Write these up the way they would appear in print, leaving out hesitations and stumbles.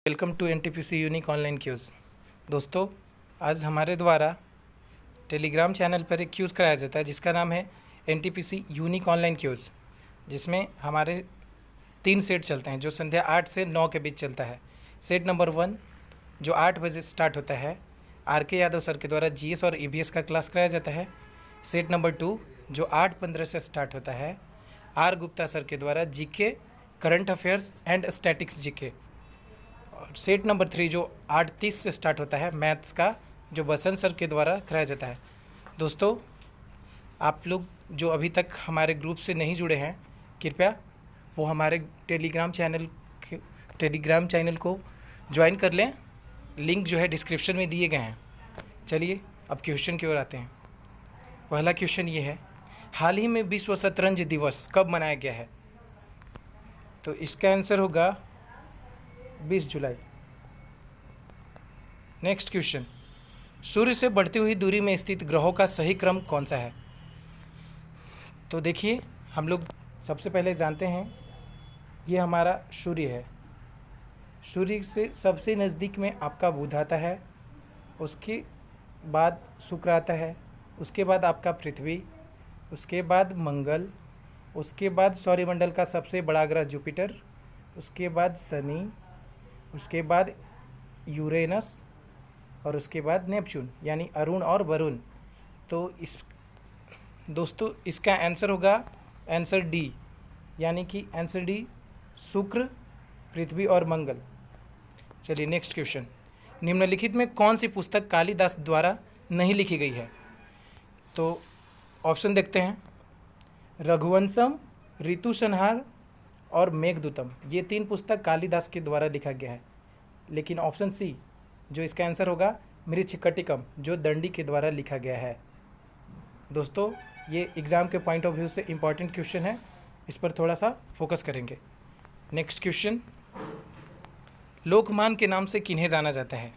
Welcome to NTPC unique online quiz. दोस्तों, आज हमारे द्वारा टेलीग्राम चैनल पर एक क्यूज़ कराया जाता है जिसका नाम है एनटीपीसी यूनिक ऑनलाइन क्यूज़, जिसमें हमारे 3 सेट चलते हैं जो संध्या 8 से 9 के बीच चलता है। सेट नंबर 1 जो 8 बजे स्टार्ट होता है, आर.के. यादव सर के द्वारा जीएस और ईवीएस का क्लास कराया जाता है। सेट नंबर 2 जो 8:15 से स्टार्ट होता है, आर. गुप्ता सर के द्वारा GK, current affairs and statics GK. और सेट नंबर 3 जो 8:30 से स्टार्ट होता है, मैथ्स का, जो बसंत सर के द्वारा कराया जाता है। दोस्तों, आप लोग जो अभी तक हमारे ग्रुप से नहीं जुड़े हैं, कृपया वो हमारे टेलीग्राम चैनल को ज्वाइन कर लें। लिंक जो है डिस्क्रिप्शन में दिए गए हैं। चलिए अब क्वेश्चन की ओर आते हैं। पहला क्वेश्चन ये है, हाल ही में विश्व शतरंज दिवस कब मनाया गया है? तो इसका आंसर होगा 20 जुलाई। नेक्स्ट क्वेश्चन, सूर्य से बढ़ती हुई दूरी में स्थित ग्रहों का सही क्रम कौन सा है? तो देखिए, हम लोग सबसे पहले जानते हैं ये हमारा सूर्य है। सूर्य से सबसे नज़दीक में आपका बुध आता है, उसके बाद शुक्र आता है, उसके बाद आपका पृथ्वी, उसके बाद मंगल, उसके बाद सौरमंडल का सबसे बड़ा ग्रह जुपिटर, उसके बाद शनि, उसके बाद यूरेनस और उसके बाद नेपच्यून यानी अरुण और वरुण। तो दोस्तों इसका आंसर होगा आंसर डी, यानी कि आंसर डी शुक्र, पृथ्वी और मंगल। चलिए नेक्स्ट क्वेश्चन, निम्नलिखित में कौन सी पुस्तक कालिदास द्वारा नहीं लिखी गई है? तो ऑप्शन देखते हैं, रघुवंशम, ऋतुसंहार और मेघदूतम। ये 3 पुस्तक कालिदास के द्वारा लिखा गया है। लेकिन ऑप्शन सी जो इसका आंसर होगा, मृच्छकटिकम, जो दंडी के द्वारा लिखा गया है। दोस्तों, ये एग्ज़ाम के पॉइंट ऑफ व्यू से इम्पॉर्टेंट क्वेश्चन है, इस पर थोड़ा सा फोकस करेंगे। नेक्स्ट क्वेश्चन, लोकमान के नाम से किन्हें जाना जाता है?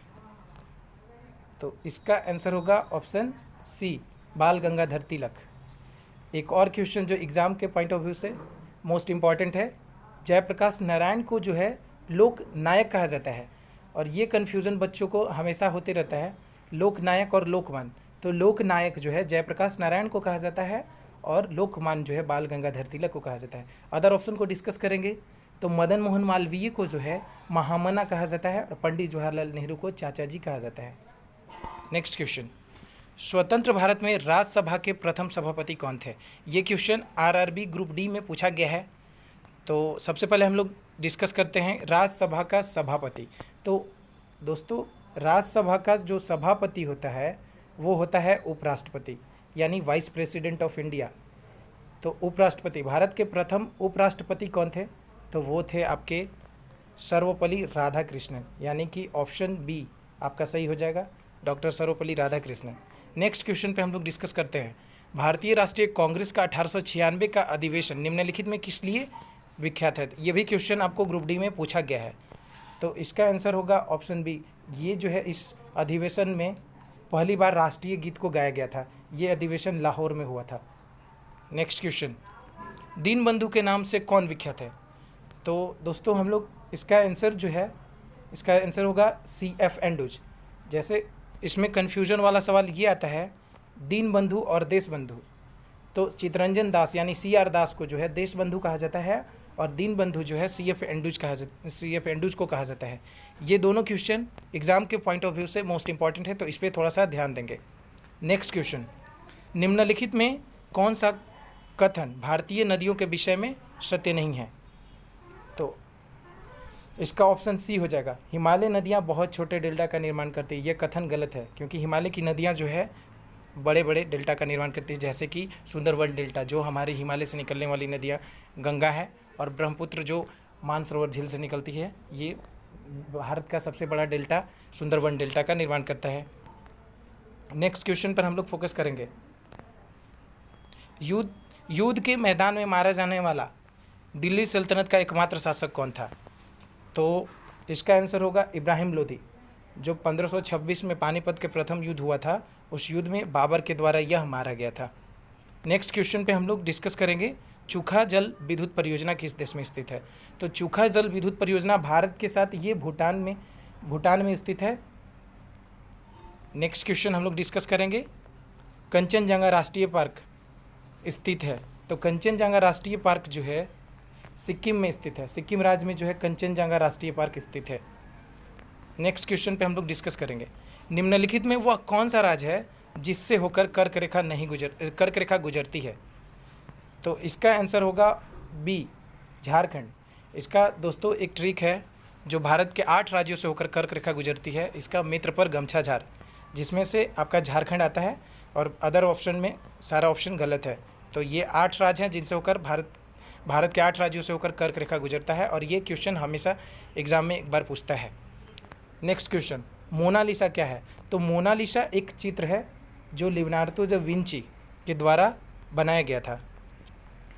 तो इसका आंसर होगा ऑप्शन सी, बाल गंगाधर तिलक। एक और क्वेश्चन जो एग्ज़ाम के पॉइंट ऑफ व्यू से मोस्ट इम्पॉर्टेंट है, जयप्रकाश नारायण को जो है लोक नायक कहा जाता है, और ये कन्फ्यूज़न बच्चों को हमेशा होते रहता है, लोकनायक और लोकमान। तो लोकनायक जो है जयप्रकाश नारायण को कहा जाता है और लोकमान जो है बाल गंगाधर तिलक को कहा जाता है। अदर ऑप्शन को डिस्कस करेंगे तो मदन मोहन मालवीय को जो है महामना कहा जाता है और पंडित जवाहरलाल नेहरू को चाचा जी कहा जाता है। नेक्स्ट क्वेश्चन, स्वतंत्र भारत में राज्यसभा के प्रथम सभापति कौन थे? ये क्वेश्चन आरआरबी ग्रुप डी में पूछा गया है। तो सबसे पहले हम लोग डिस्कस करते हैं राज्यसभा का सभापति। तो दोस्तों, राज्यसभा का जो सभापति होता है वो होता है उपराष्ट्रपति, यानी वाइस प्रेसिडेंट ऑफ इंडिया। तो उपराष्ट्रपति, भारत के प्रथम उपराष्ट्रपति कौन थे? तो वो थे आपके सर्वपल्ली राधाकृष्णन, यानी कि ऑप्शन बी आपका सही हो जाएगा, doctor Sarvepalli Radhakrishnan. Next question पे हम लोग डिस्कस करते हैं, भारतीय राष्ट्रीय कांग्रेस का 1896 का अधिवेशन निम्नलिखित में किस लिए विख्यात है? ये भी क्वेश्चन आपको ग्रुप डी में पूछा गया है। तो इसका आंसर होगा ऑप्शन बी, ये जो है इस अधिवेशन में पहली बार राष्ट्रीय गीत को गाया गया था। ये अधिवेशन लाहौर में हुआ था। नेक्स्ट क्वेश्चन, दीनबंधु के नाम से कौन विख्यात है? तो दोस्तों, हम लोग इसका आंसर जो है, इसका आंसर होगा C.F. एंडुज। जैसे इसमें कन्फ्यूजन वाला सवाल ये आता है, दीनबंधु और देशबंधु। तो चितरंजन दास यानी C.R. दास को जो है देशबंधु कहा जाता है और दीनबंधु जो है C.F. एंडुज को कहा जाता है। ये दोनों क्वेश्चन एग्ज़ाम के पॉइंट ऑफ व्यू से मोस्ट इंपॉर्टेंट है, तो इस पर थोड़ा सा ध्यान देंगे। नेक्स्ट क्वेश्चन, निम्नलिखित में कौन सा कथन भारतीय नदियों के विषय में सत्य नहीं है? तो इसका ऑप्शन सी हो जाएगा, हिमालय नदियाँ बहुत छोटे डेल्टा का निर्माण करती है। ये कथन गलत है, क्योंकि हिमालय की नदियाँ जो है बड़े बड़े डेल्टा का निर्माण करती है, जैसे कि सुंदरवन डेल्टा जो हमारे हिमालय से निकलने वाली नदियाँ गंगा है, और ब्रह्मपुत्र जो मानसरोवर झील से निकलती है, ये भारत का सबसे बड़ा डेल्टा सुंदरवन डेल्टा का निर्माण करता है। नेक्स्ट क्वेश्चन पर हम लोग फोकस करेंगे, युद्ध के मैदान में मारा जाने वाला दिल्ली सल्तनत का एकमात्र शासक कौन था? तो इसका आंसर होगा इब्राहिम लोदी। जो 1526 में पानीपत के प्रथम युद्ध हुआ था, उस युद्ध में बाबर के द्वारा यह मारा गया था। नेक्स्ट क्वेश्चन पे हम लोग डिस्कस करेंगे, चूखा जल विद्युत परियोजना किस देश में स्थित है? तो चूखा जल विद्युत परियोजना भारत के साथ ये भूटान में स्थित है। नेक्स्ट क्वेश्चन हम लोग डिस्कस करेंगे, कंचनजंगा राष्ट्रीय पार्क स्थित है। तो कंचनजंगा राष्ट्रीय पार्क जो है सिक्किम में स्थित है। सिक्किम राज्य में जो है कंचनजंगा राष्ट्रीय पार्क स्थित है। नेक्स्ट क्वेश्चन पे हम लोग डिस्कस करेंगे, निम्नलिखित में वह कौन सा राज्य है जिससे होकर कर्क रेखा गुजरती है? तो इसका आंसर होगा बी, झारखंड। इसका दोस्तों एक ट्रिक है, जो भारत के 8 राज्यों से होकर कर्क रेखा गुजरती है, इसका मित्र पर गमछा झार, जिसमें से आपका झारखंड आता है और अदर ऑप्शन में सारा ऑप्शन गलत है। तो ये 8 राज्य हैं जिनसे होकर भारत के 8 राज्यों से होकर कर्क रेखा गुजरता है, और ये क्वेश्चन हमेशा एग्जाम में एक बार पूछता है। नेक्स्ट क्वेश्चन, मोनालिसा क्या है? तो मोनालिसा एक चित्र है जो लियोनार्डो दा विंची के द्वारा बनाया गया था।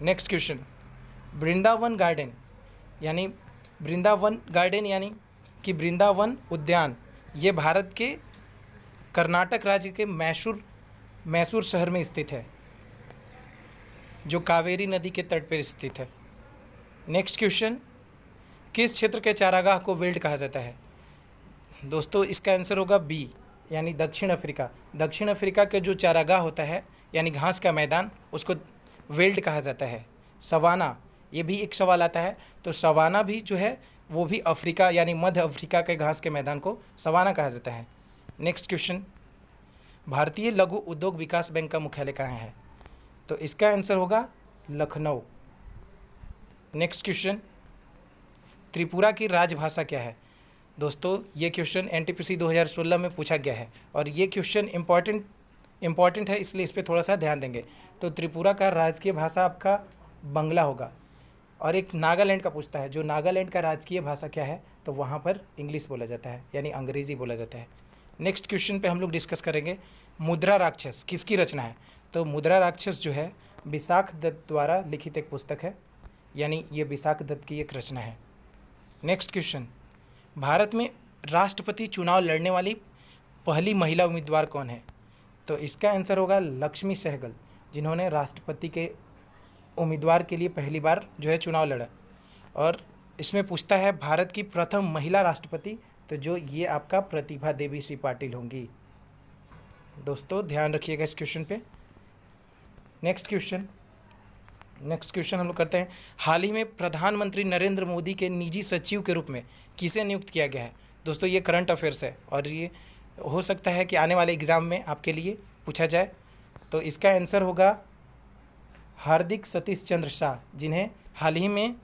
नेक्स्ट क्वेश्चन, वृंदावन गार्डन यानी वृंदावन उद्यान, ये भारत के कर्नाटक राज्य के मैसूर शहर में स्थित है, जो कावेरी नदी के तट पर स्थित है। नेक्स्ट क्वेश्चन, किस क्षेत्र के चारागाह को वेल्ड कहा जाता है? दोस्तों इसका आंसर होगा बी, यानी दक्षिण अफ्रीका। दक्षिण अफ्रीका के जो चारागाह होता है यानी घास का मैदान, उसको वेल्ड कहा जाता है। सवाना, ये भी एक सवाल आता है, तो सवाना भी जो है वो भी अफ्रीका यानी मध्य अफ्रीका के घास के मैदान को सवाना कहा जाता है। नेक्स्ट क्वेश्चन, भारतीय लघु उद्योग विकास बैंक का मुख्यालय कहाँ है? तो इसका आंसर होगा लखनऊ। नेक्स्ट क्वेश्चन, त्रिपुरा की राजभाषा क्या है? दोस्तों ये क्वेश्चन एनटीपीसी 2016 में पूछा गया है, और ये क्वेश्चन इम्पॉर्टेंट है, इसलिए इस पर थोड़ा सा ध्यान देंगे। तो त्रिपुरा का राजकीय भाषा आपका बंगला होगा। और एक नागालैंड का पूछता है, जो नागालैंड का राजकीय भाषा क्या है? तो वहाँ पर इंग्लिश बोला जाता है, यानी अंग्रेज़ी बोला जाता है। नेक्स्ट क्वेश्चन पे हम लोग डिस्कस करेंगे, मुद्रा राक्षस किसकी रचना है? तो मुद्रा राक्षस जो है विशाख दत्त द्वारा लिखित एक पुस्तक है, यानी ये विशाख दत्त की एक रचना है। नेक्स्ट क्वेश्चन, भारत में राष्ट्रपति चुनाव लड़ने वाली पहली महिला उम्मीदवार कौन है? तो इसका आंसर होगा लक्ष्मी सहगल, जिन्होंने राष्ट्रपति के उम्मीदवार के लिए पहली बार जो है चुनाव लड़ा। और इसमें पूछता है भारत की प्रथम महिला राष्ट्रपति, तो जो ये आपका प्रतिभा देवी सिंह पाटिल होंगी। दोस्तों ध्यान रखिएगा इस क्वेश्चन पे। नेक्स्ट क्वेश्चन हम लोग करते हैं, हाल ही में प्रधानमंत्री नरेंद्र मोदी के निजी सचिव के रूप में किसे नियुक्त किया गया है? दोस्तों ये करंट अफेयर्स है, और ये हो सकता है कि आने वाले एग्ज़ाम में आपके लिए पूछा जाए। तो इसका आंसर होगा हार्दिक सतीश चंद्र शाह, जिन्हें हाल ही में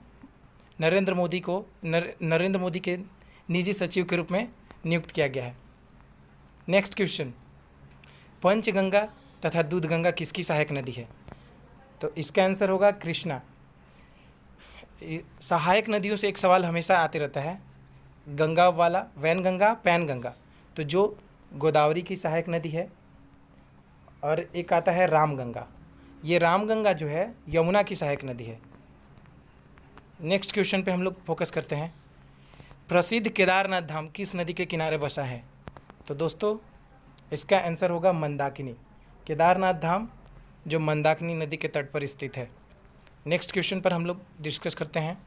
नरेंद्र मोदी के निजी सचिव के रूप में नियुक्त किया गया है। नेक्स्ट क्वेश्चन, पंचगंगा तथा दूधगंगा किसकी सहायक नदी है? तो इसका आंसर होगा कृष्णा। सहायक नदियों से एक सवाल हमेशा आते रहता है, गंगा वाला, वैनगंगा, पैनगंगा। तो जो गोदावरी की सहायक नदी है, और एक आता है रामगंगा। ये रामगंगा जो है यमुना की सहायक नदी है। नेक्स्ट क्वेश्चन पे हम लोग फोकस करते हैं, प्रसिद्ध केदारनाथ धाम किस नदी के किनारे बसा है? तो दोस्तों इसका आंसर होगा मंदाकिनी। केदारनाथ धाम जो मंदाकिनी नदी के तट पर स्थित है। नेक्स्ट क्वेश्चन पर हम लोग डिस्कस करते हैं,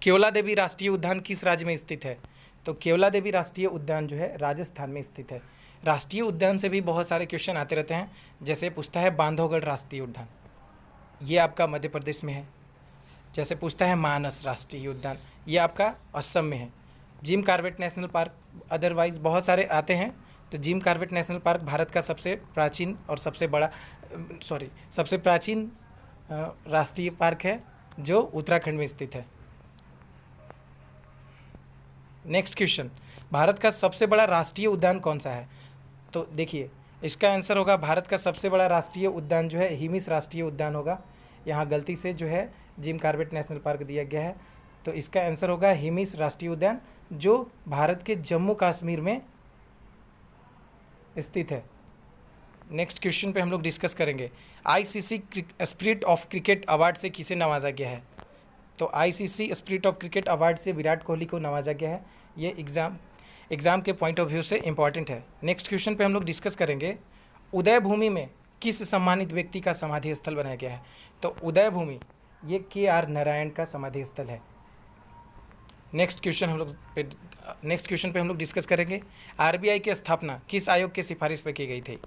केवला देवी राष्ट्रीय उद्यान किस राज्य में स्थित है? तो केवला देवी राष्ट्रीय उद्यान जो है राजस्थान में स्थित है। राष्ट्रीय उद्यान से भी बहुत सारे क्वेश्चन आते रहते हैं, जैसे पूछता है बांधवगढ़ राष्ट्रीय उद्यान, ये आपका मध्य प्रदेश में है। जैसे पूछता है मानस राष्ट्रीय उद्यान, ये आपका असम में है। Jim Corbett national park, otherwise बहुत सारे आते हैं। तो Jim Corbett national park Bharat का सबसे प्राचीन राष्ट्रीय पार्क है, जो उत्तराखंड में स्थित है। नेक्स्ट क्वेश्चन, भारत का सबसे बड़ा राष्ट्रीय उद्यान कौन सा है? तो देखिए इसका आंसर होगा भारत का सबसे बड़ा राष्ट्रीय उद्यान जो है हिमिस राष्ट्रीय उद्यान होगा। यहाँ गलती से जो है जिम कॉर्बेट नेशनल पार्क दिया गया है, तो इसका आंसर होगा हिमिस राष्ट्रीय उद्यान, जो भारत के जम्मू कश्मीर में स्थित है। नेक्स्ट क्वेश्चन पे हम लोग डिस्कस करेंगे, ICC spirit of cricket award से किसे नवाजा गया है? तो ICC spirit of cricket award से विराट कोहली को नवाजा गया है। ये एग्ज़ाम के पॉइंट ऑफ व्यू से इंपॉर्टेंट है। नेक्स्ट क्वेश्चन पे हम लोग डिस्कस करेंगे, उदय भूमि में किस सम्मानित व्यक्ति का समाधि स्थल बनाया गया है? तो उदय भूमि ये KR नारायण का समाधि स्थल है। नेक्स्ट क्वेश्चन पे हम लोग डिस्कस करेंगे, RBI की स्थापना किस आयोग की सिफारिश पे की गई थी।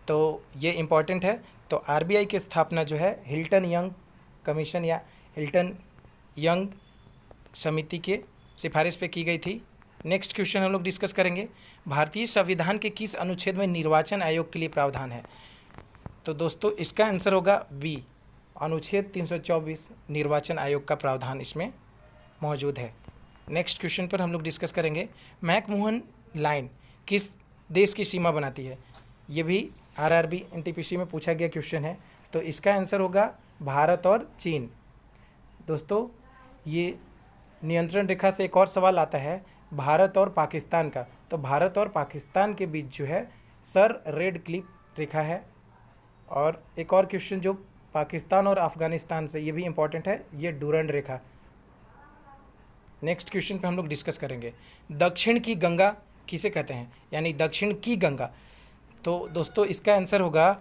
तो ये इम्पॉर्टेंट है। तो RBI की स्थापना जो है हिल्टन यंग कमीशन या हिल्टन यंग समिति के सिफारिश पे की गई थी। नेक्स्ट क्वेश्चन हम लोग डिस्कस करेंगे, भारतीय संविधान के किस अनुच्छेद में निर्वाचन आयोग के लिए प्रावधान है। तो दोस्तों इसका आंसर होगा बी, अनुच्छेद 324 निर्वाचन आयोग का प्रावधान इसमें मौजूद है। नेक्स्ट क्वेश्चन पर हम लोग डिस्कस करेंगे, मैकमोहन लाइन किस देश की सीमा बनाती है। ये भी RRB NTPC में पूछा गया क्वेश्चन है। तो इसका आंसर होगा भारत और चीन। दोस्तों ये नियंत्रण रेखा से एक और सवाल आता है, भारत और पाकिस्तान का। तो भारत और पाकिस्तान के बीच जो है सर रेड क्लिफ रेखा है। और एक और क्वेश्चन जो पाकिस्तान और अफगानिस्तान से, ये भी इम्पॉर्टेंट है, ये डूरंड रेखा। नेक्स्ट क्वेश्चन पे हम लोग डिस्कस करेंगे, दक्षिण की गंगा किसे कहते हैं, यानी दक्षिण की गंगा। तो दोस्तों इसका आंसर होगा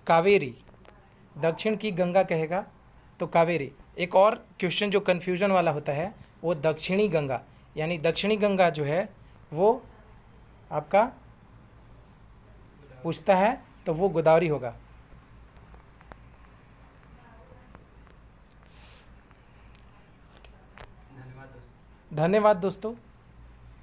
कावेरी। दक्षिण की गंगा कहेगा तो कावेरी। एक और क्वेश्चन जो कन्फ्यूजन वाला होता है वो दक्षिणी गंगा, यानी दक्षिणी गंगा जो है वो आपका पूछता है तो वो गोदावरी होगा। धन्यवाद दोस्तों।